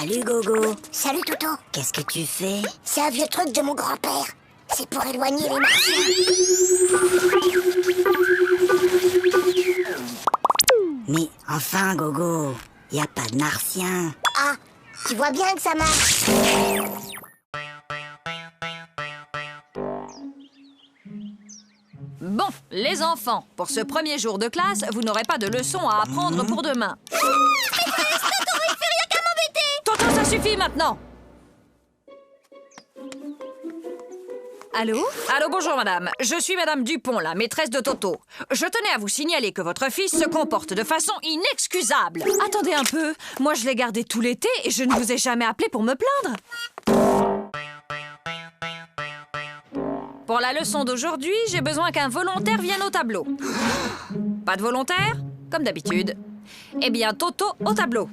Salut Gogo. Salut Toto. Qu'est-ce que tu fais? C'est un vieux truc de mon grand-père. C'est pour éloigner les martiens. Mais enfin Gogo, y a pas de martiens. Ah, tu vois bien que ça marche. Bon, les enfants, pour ce premier jour de classe, vous n'aurez pas de leçons à apprendre pour demain. Toto, ça suffit maintenant. Allô? Allô, bonjour madame. Je suis madame Dupont, la maîtresse de Toto. Je tenais à vous signaler que votre fils se comporte de façon inexcusable. Attendez un peu. Moi, je l'ai gardé tout l'été et je ne vous ai jamais appelé pour me plaindre. Pour la leçon d'aujourd'hui, j'ai besoin qu'un volontaire vienne au tableau. Pas de volontaire? Comme d'habitude. Eh bien, Toto au tableau.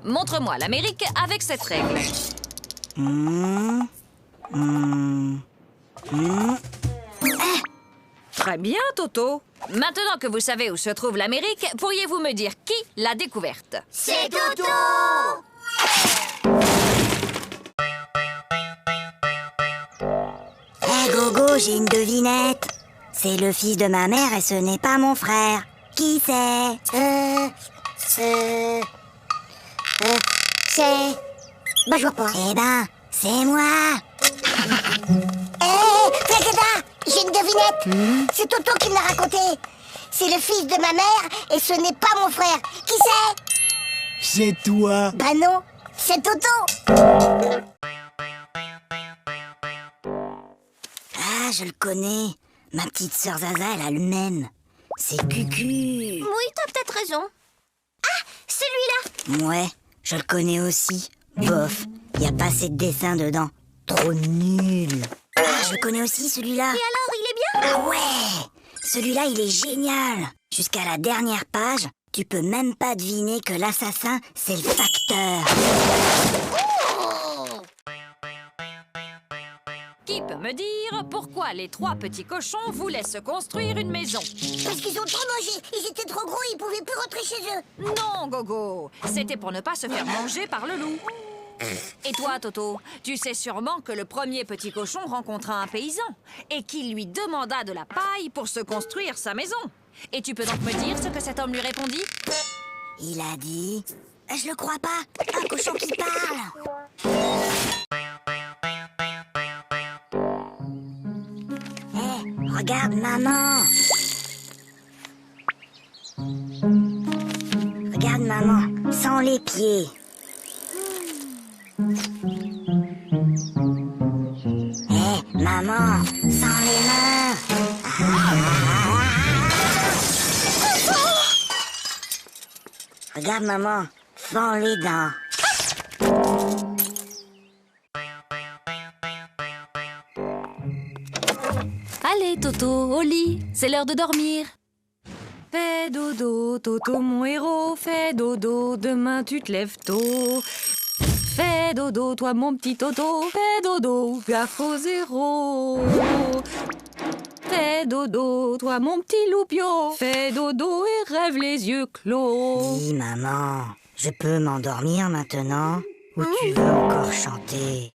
Montre-moi l'Amérique avec cette règle. Très bien, Toto. Maintenant que vous savez où se trouve l'Amérique, pourriez-vous me dire qui l'a découverte? C'est Toto. Hé Gogo, j'ai une devinette. C'est le fils de ma mère et ce n'est pas mon frère. Qui c'est? C'est... Bah, je vois pas. Eh ben, c'est moi. Fekeda, j'ai une devinette. C'est Toto qui me l'a raconté. C'est le fils de ma mère et ce n'est pas mon frère. Qui c'est? C'est toi. Bah non, c'est Toto. Ah, je le connais. Ma petite sœur Zaza, elle a le même. C'est Cucu. Oui, t'as peut-être raison. Ah, celui-là. Ouais, je le connais aussi. Bof, y a pas assez de dessins dedans. Trop nul. Ah, je le connais aussi celui-là. Et alors, il est bien? Ah ouais, celui-là, il est génial. Jusqu'à la dernière page, tu peux même pas deviner que l'assassin, c'est le facteur. Qui peut me dire pourquoi les trois petits cochons voulaient se construire une maison? Parce qu'ils ont trop mangé. Ils étaient trop gros, ils pouvaient plus rentrer chez eux. Non, Gogo. C'était pour ne pas se faire manger par le loup. Et toi, Toto, tu sais sûrement que le premier petit cochon rencontra un paysan et qu'il lui demanda de la paille pour se construire sa maison. Et tu peux donc me dire ce que cet homme lui répondit? Il a dit... Je le crois pas, un cochon qui parle. Hé, regarde maman. Regarde maman, sans les pieds. Hé, maman, sans les mains. Regarde maman, sans les dents. Allez, Toto, au lit. C'est l'heure de dormir. Fais dodo, Toto, mon héros. Fais dodo, demain tu te lèves tôt. Fais dodo, toi mon petit Toto. Fais dodo, gaffe au zéro. Fais dodo, toi mon petit loupio. Fais dodo et rêve les yeux clos. Oui, maman, je peux m'endormir maintenant? Ou tu veux encore chanter?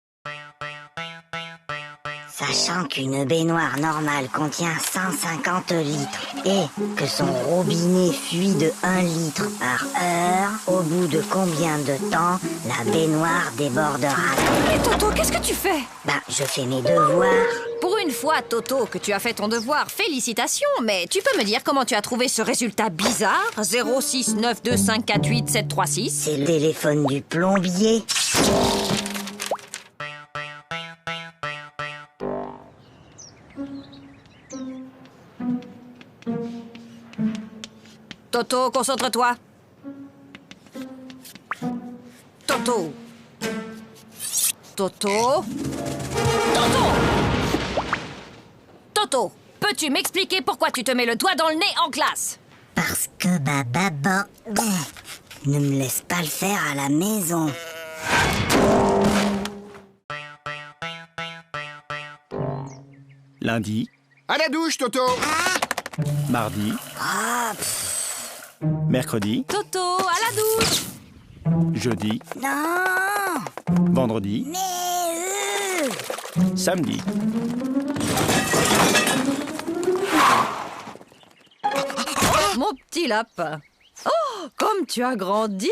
Sachant qu'une baignoire normale contient 150 litres et que son robinet fuit de 1 litre par heure, au bout de combien de temps la baignoire débordera? Et Toto, qu'est-ce que tu fais? Bah, je fais mes devoirs. Pour une fois, Toto, que tu as fait ton devoir, félicitations, mais tu peux me dire comment tu as trouvé ce résultat bizarre? 06925487336. C'est le téléphone du plombier. Toto, concentre-toi. Toto. Toto. Toto. Toto, peux-tu m'expliquer pourquoi tu te mets le doigt dans le nez en classe? Parce que maman ne me laisse pas le faire à la maison. Lundi, À la douche, Toto. mardi, Ah, mercredi, Toto, à la douche. jeudi, Non, vendredi, mais samedi. Mon petit lapin. Oh, comme tu as grandi!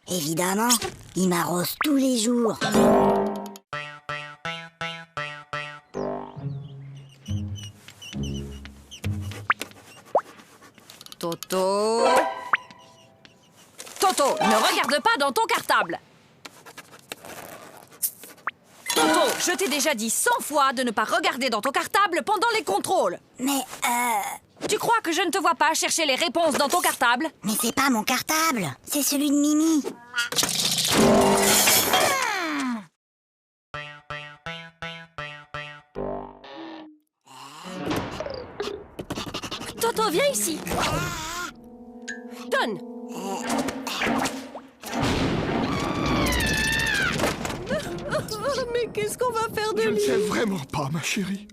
Évidemment, il m'arrose tous les jours. Toto. Toto, ne regarde pas dans ton cartable. Toto, je t'ai déjà dit 100 fois de ne pas regarder dans ton cartable pendant les contrôles. Mais, Tu crois que je ne te vois pas chercher les réponses dans ton cartable? mais c'est pas mon cartable, c'est celui de Mimi. Toto, viens ici. Donne. Mais qu'est-ce qu'on va faire de Je ne lui? sais vraiment pas, ma chérie.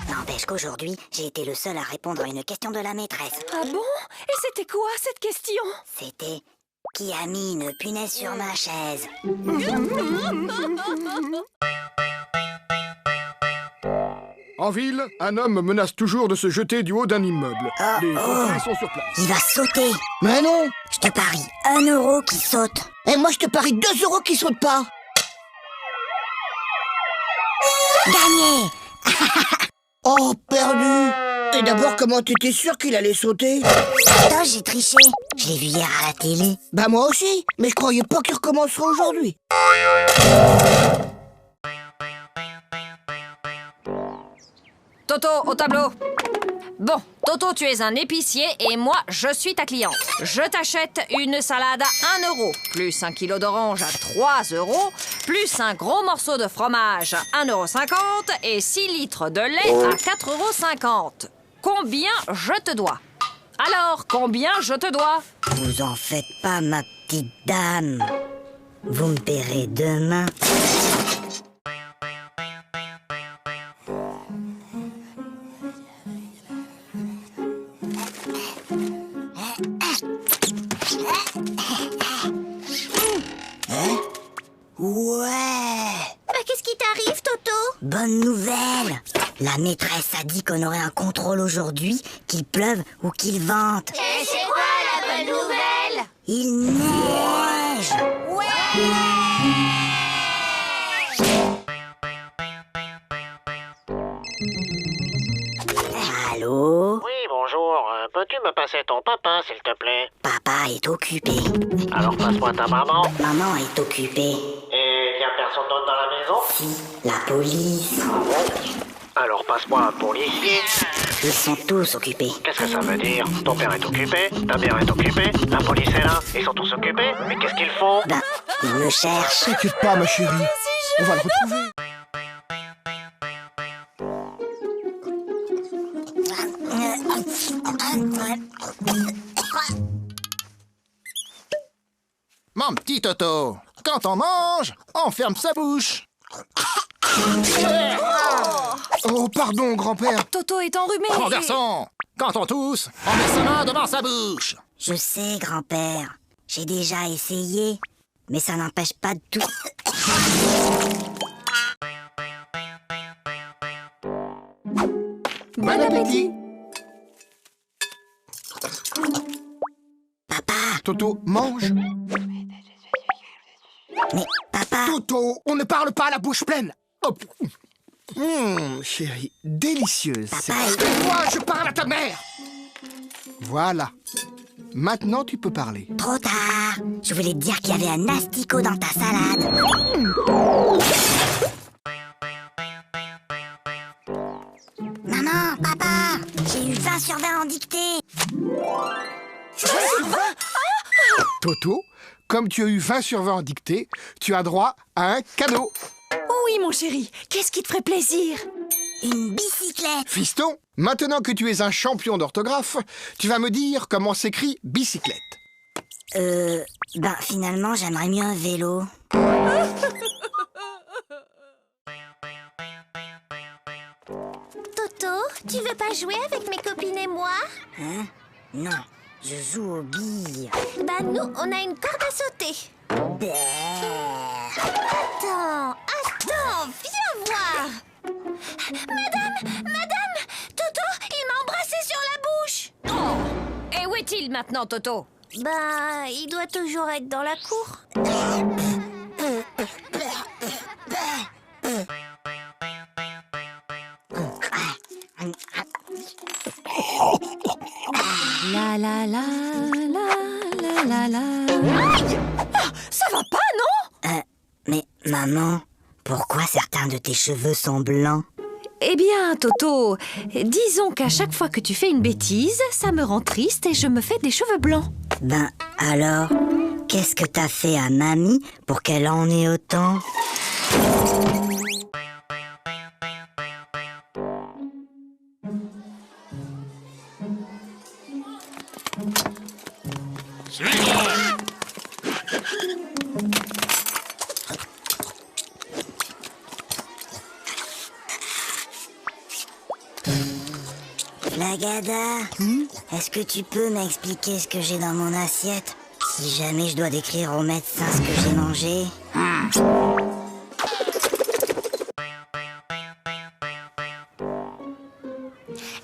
N'empêche qu'aujourd'hui, j'ai été le seul à répondre à une question de la maîtresse. Ah bon? Et c'était quoi cette question? C'était qui a mis une punaise sur ma chaise? En ville, un homme menace toujours de se jeter du haut d'un immeuble. Les pompiers sont sur place. Il va sauter. Mais non. Je te parie 1 euro qui saute. Et moi, je te parie 2 euros qui sautent pas. Gagné. Oh, perdu. Et d'abord, comment t'étais sûr qu'il allait sauter? Attends, j'ai triché. Je l'ai vu hier à la télé. Bah moi aussi, mais je croyais pas qu'il recommencerait aujourd'hui. Toto, au tableau. Bon, Toto, tu es un épicier et moi, je suis ta cliente. Je t'achète une salade à 1 euro, plus un kilo d'orange à 3 euros, plus un gros morceau de fromage à 1,50 € et 6 litres de lait à 4,50 €. Combien je te dois? Alors, combien je te dois? Vous en faites pas, ma petite dame. Vous me paierez demain. Ouais. Mais qu'est-ce qui t'arrive, Toto? Bonne nouvelle. La maîtresse a dit qu'on aurait un contrôle aujourd'hui, qu'il pleuve ou qu'il vente. Et c'est quoi la bonne nouvelle? Il neige. Allô? Oui, bonjour. Peux-tu me passer ton papa, s'il te plaît? Papa est occupé. Alors passe-moi ta maman. Maman est occupée. Et y a personne d'autre dans la maison? Si, la police. Alors passe-moi un policier. Ils sont tous occupés. Qu'est-ce que ça veut dire? Ton père est occupé, ta mère est occupée, la police est là, ils sont tous occupés. Mais qu'est-ce qu'ils font? Ben, ils me cherchent. T'inquiète pas, ma chérie. On va le retrouver. Mon petit Toto, quand on mange, on ferme sa bouche. Oh, pardon, grand-père. Toto est enrhumé. Mon garçon, quand on tousse, on met sa main devant sa bouche. Je sais, grand-père. J'ai déjà essayé. Mais ça n'empêche pas de tout. Bon appétit. Papa, Toto, mange. mais papa, Toto, on ne parle pas à la bouche pleine. Hop. Chérie, délicieuse. Papa, Moi, je parle à ta mère. Voilà. Maintenant, tu peux parler. trop tard. Je voulais te dire qu'il y avait un asticot dans ta salade. Maman, papa, j'ai eu 20 sur 20 en dictée. Toto, comme tu as eu 20 sur 20 en dictée, tu as droit à un cadeau. Oui, mon chéri, qu'est-ce qui te ferait plaisir? Une bicyclette. Fiston, maintenant que tu es un champion d'orthographe, tu vas me dire comment s'écrit bicyclette. Ben finalement, j'aimerais mieux un vélo. Toto, tu veux pas jouer avec mes copines et moi? Hein? Non, je joue aux billes. Bah nous, on a une corde à sauter. Attends, viens voir. Madame, Toto, il m'a embrassé sur la bouche. Oh. Et où est-il maintenant, Toto? Ben, il doit toujours être dans la cour. La la la la la la la. Ça va pas, non? Mais maman, pourquoi certains de tes cheveux sont blancs? Eh bien, Toto, disons qu'à chaque fois que tu fais une bêtise, ça me rend triste et je me fais des cheveux blancs. Ben alors, qu'est-ce que t'as fait à mamie pour qu'elle en ait autant? Flagada, est-ce que tu peux m'expliquer ce que j'ai dans mon assiette? Si jamais je dois décrire au médecin ce que j'ai mangé.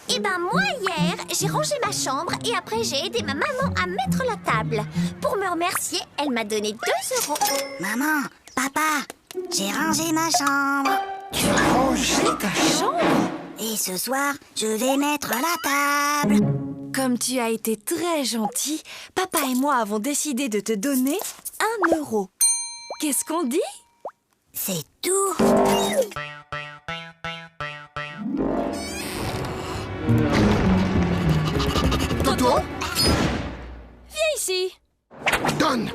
Eh ben moi hier, j'ai rangé ma chambre et après j'ai aidé ma maman à mettre la table. Pour me remercier, elle m'a donné 2 €. Maman, papa, j'ai rangé ma chambre. Tu as rangé ta chambre? Et ce soir, je vais mettre la table. Comme tu as été très gentil, papa et moi avons décidé de te donner 1 €. Qu'est-ce qu'on dit? C'est tout. Toto? Viens ici. Donne!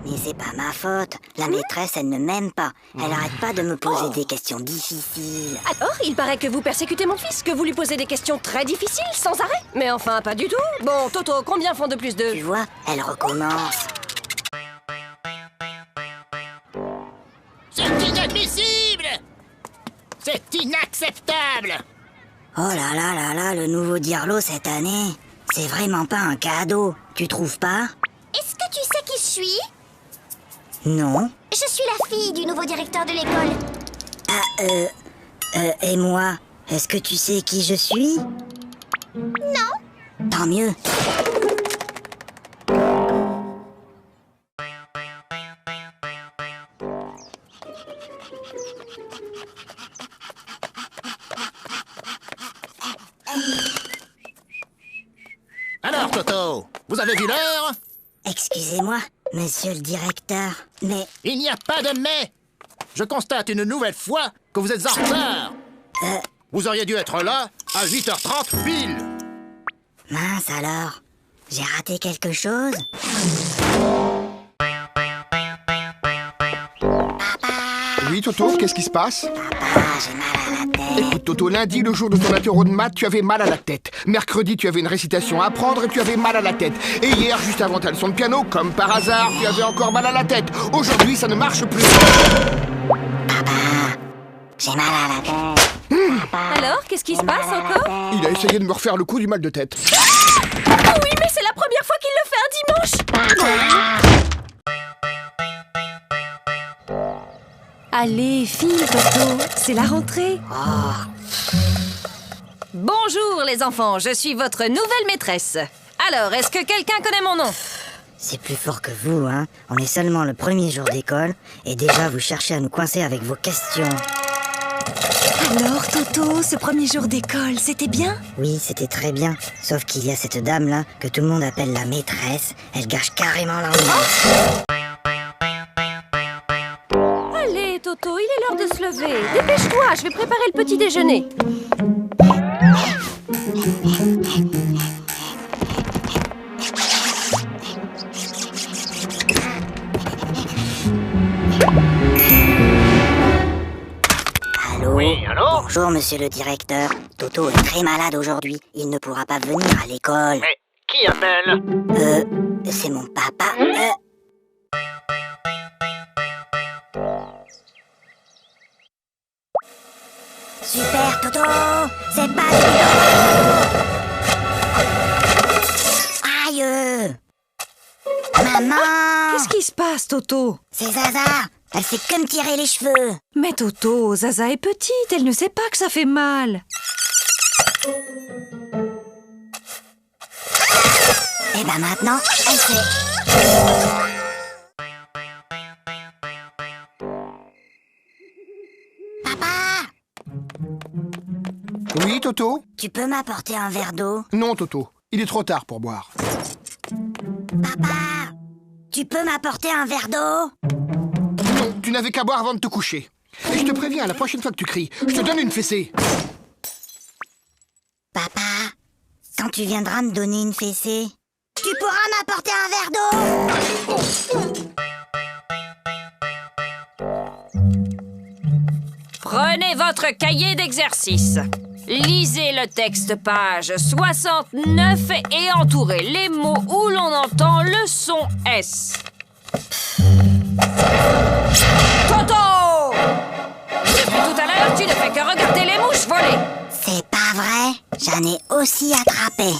Mais c'est pas ma faute. La maîtresse, elle ne m'aime pas. Elle arrête pas de me poser des questions difficiles. Alors, il paraît que vous persécutez mon fils, que vous lui posez des questions très difficiles, sans arrêt. Mais enfin, pas du tout. Bon, Toto, combien font 2 plus 2? Tu vois, elle recommence. C'est inadmissible! C'est inacceptable! Oh là là là là, le nouveau Dirlo cette année. C'est vraiment pas un cadeau. Tu trouves pas? Est-ce que tu sais qui je suis? Non. Je suis la fille du nouveau directeur de l'école. Et moi, est-ce que tu sais qui je suis? Non? Tant mieux. Alors, Toto, vous avez vu l'heure? Excusez-moi, monsieur le directeur, mais... Il n'y a pas de mais! Je constate une nouvelle fois que vous êtes en retard! Vous auriez dû être là à 8h30 pile! Mince alors, j'ai raté quelque chose? Oui, Toto, qu'est-ce qui se passe? Papa, j'ai mal à la tête. Écoute, Toto, lundi, le jour de ton interro de maths, tu avais mal à la tête. Mercredi, tu avais une récitation à apprendre et tu avais mal à la tête. Et hier, juste avant ta leçon de piano, comme par hasard, tu avais encore mal à la tête. Aujourd'hui, ça ne marche plus. J'ai mal à la tête. Alors, qu'est-ce qui se passe encore? Il a essayé de me refaire le coup du mal de tête. Oh oui, mais c'est la première fois qu'il le fait un dimanche. Allez, file, Toto, c'est la rentrée. Bonjour les enfants, je suis votre nouvelle maîtresse. Alors, est-ce que quelqu'un connaît mon nom? C'est plus fort que vous, hein. On est seulement le premier jour d'école et déjà vous cherchez à nous coincer avec vos questions. Alors, Toto, ce premier jour d'école, c'était bien? Oui, c'était très bien. Sauf qu'il y a cette dame-là que tout le monde appelle la maîtresse. Elle gâche carrément l'ambiance. Allez, Toto, il est l'heure de se lever. Dépêche-toi, je vais préparer le petit déjeuner. Allô? Oui, allô? Bonjour, monsieur le directeur. Toto est très malade aujourd'hui. Il ne pourra pas venir à l'école. Mais qui appelle? C'est mon papa. Super, Toto! C'est pas Maman! Qu'est-ce qui se passe, Toto? C'est Zaza! Elle fait que me tirer les cheveux! Mais Toto, Zaza est petite, elle ne sait pas que ça fait mal. Et ben maintenant, elle sait. Papa! Oui, Toto? Tu peux m'apporter un verre d'eau? Non, Toto. Il est trop tard pour boire. Papa! Tu peux m'apporter un verre d'eau? Non, tu n'avais qu'à boire avant de te coucher. Et je te préviens, la prochaine fois que tu cries, je te donne une fessée. Papa, quand tu viendras me donner une fessée, tu pourras m'apporter un verre d'eau? Prenez votre cahier d'exercice. Lisez le texte page 69 et entourez les mots où l'on entend le son S. Toto! Depuis tout à l'heure, tu ne fais que regarder les mouches voler. C'est pas vrai, j'en ai aussi attrapé.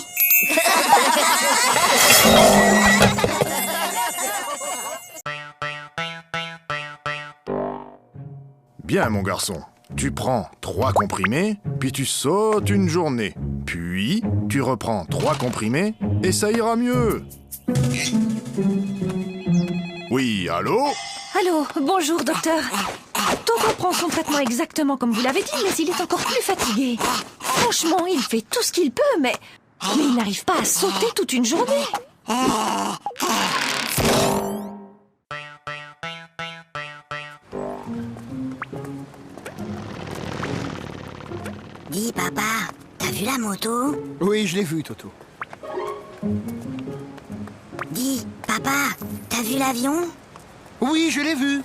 Bien, mon garçon. Tu prends 3 comprimés, puis tu sautes une journée. Puis, tu reprends 3 comprimés, et ça ira mieux. Oui, allô? Allô, bonjour, docteur. Toto prend son traitement exactement comme vous l'avez dit, mais il est encore plus fatigué. Franchement, il fait tout ce qu'il peut, mais il n'arrive pas à sauter toute une journée. Dis, papa, t'as vu la moto? Oui, je l'ai vu, Toto. Dis, papa, t'as vu l'avion? Oui, je l'ai vu.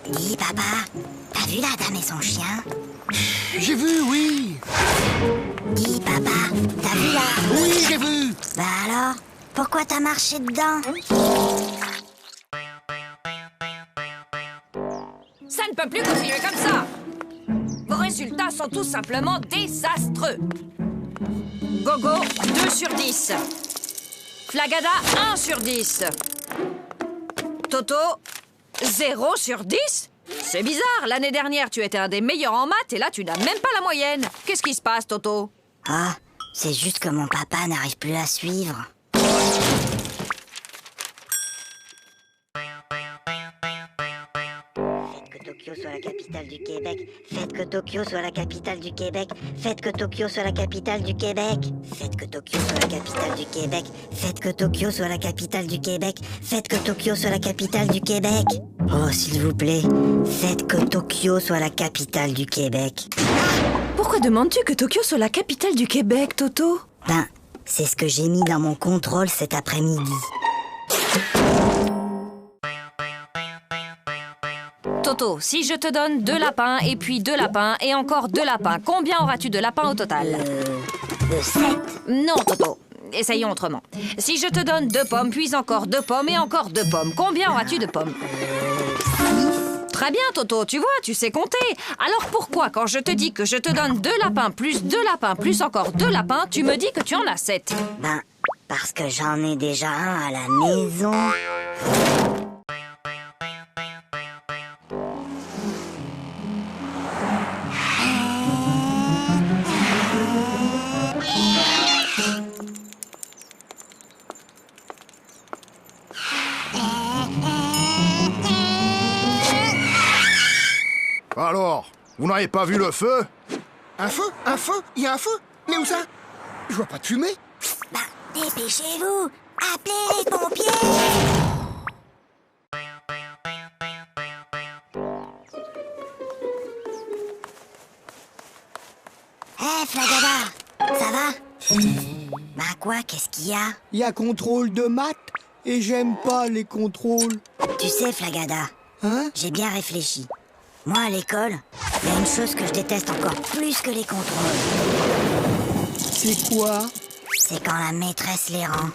Dis, papa, t'as vu la dame et son chien? J'ai vu, oui. Dis, papa, t'as vu la... Oui, j'ai vu. Bah alors, pourquoi t'as marché dedans? Ça ne peut plus continuer comme ça. Vos résultats sont tout simplement désastreux. Gogo, 2 sur 10. Flagada, 1 sur 10. Toto, 0 sur 10. C'est bizarre, l'année dernière, tu étais un des meilleurs en maths et là, tu n'as même pas la moyenne. Qu'est-ce qui se passe, Toto? Ah, c'est juste que mon papa n'arrive plus à suivre. Tokyo soit la capitale du Québec. Faites que Tokyo soit la capitale du Québec. Faites que Tokyo soit la capitale du Québec. Faites que Tokyo soit la capitale du Québec. Faites que Tokyo soit la capitale du Québec. Faites que Tokyo soit la capitale du Québec. Oh, s'il vous plaît, faites que Tokyo soit la capitale du Québec. Pourquoi demandes-tu que Tokyo soit la capitale du Québec, Toto? Ben, c'est ce que j'ai mis dans mon contrôle cet après-midi. Toto, si je te donne 2 lapins et puis 2 lapins et encore 2 lapins, combien auras-tu de lapins au total? 7. Non, Toto. Essayons autrement. Si je te donne 2 pommes, puis encore 2 pommes et encore 2 pommes, combien auras-tu de pommes? Très bien, Toto, tu vois, tu sais compter. Alors pourquoi, quand je te dis que je te donne 2 lapins plus 2 lapins plus encore 2 lapins, tu me dis que tu en as 7? Ben, parce que j'en ai déjà un à la maison. Alors, vous n'avez pas vu le feu? Un feu? Un feu? Il y a un feu? Mais où ça? Je vois pas de fumée. Ben, dépêchez-vous! Appelez les pompiers! Hé, Flagada! Ça va? Ben quoi, qu'est-ce qu'il y a? Il y a contrôle de maths et j'aime pas les contrôles. Tu sais, Flagada, Hein? j'ai bien réfléchi. Moi, à l'école, il y a une chose que je déteste encore plus que les contrôles. C'est quoi? C'est quand la maîtresse les rend.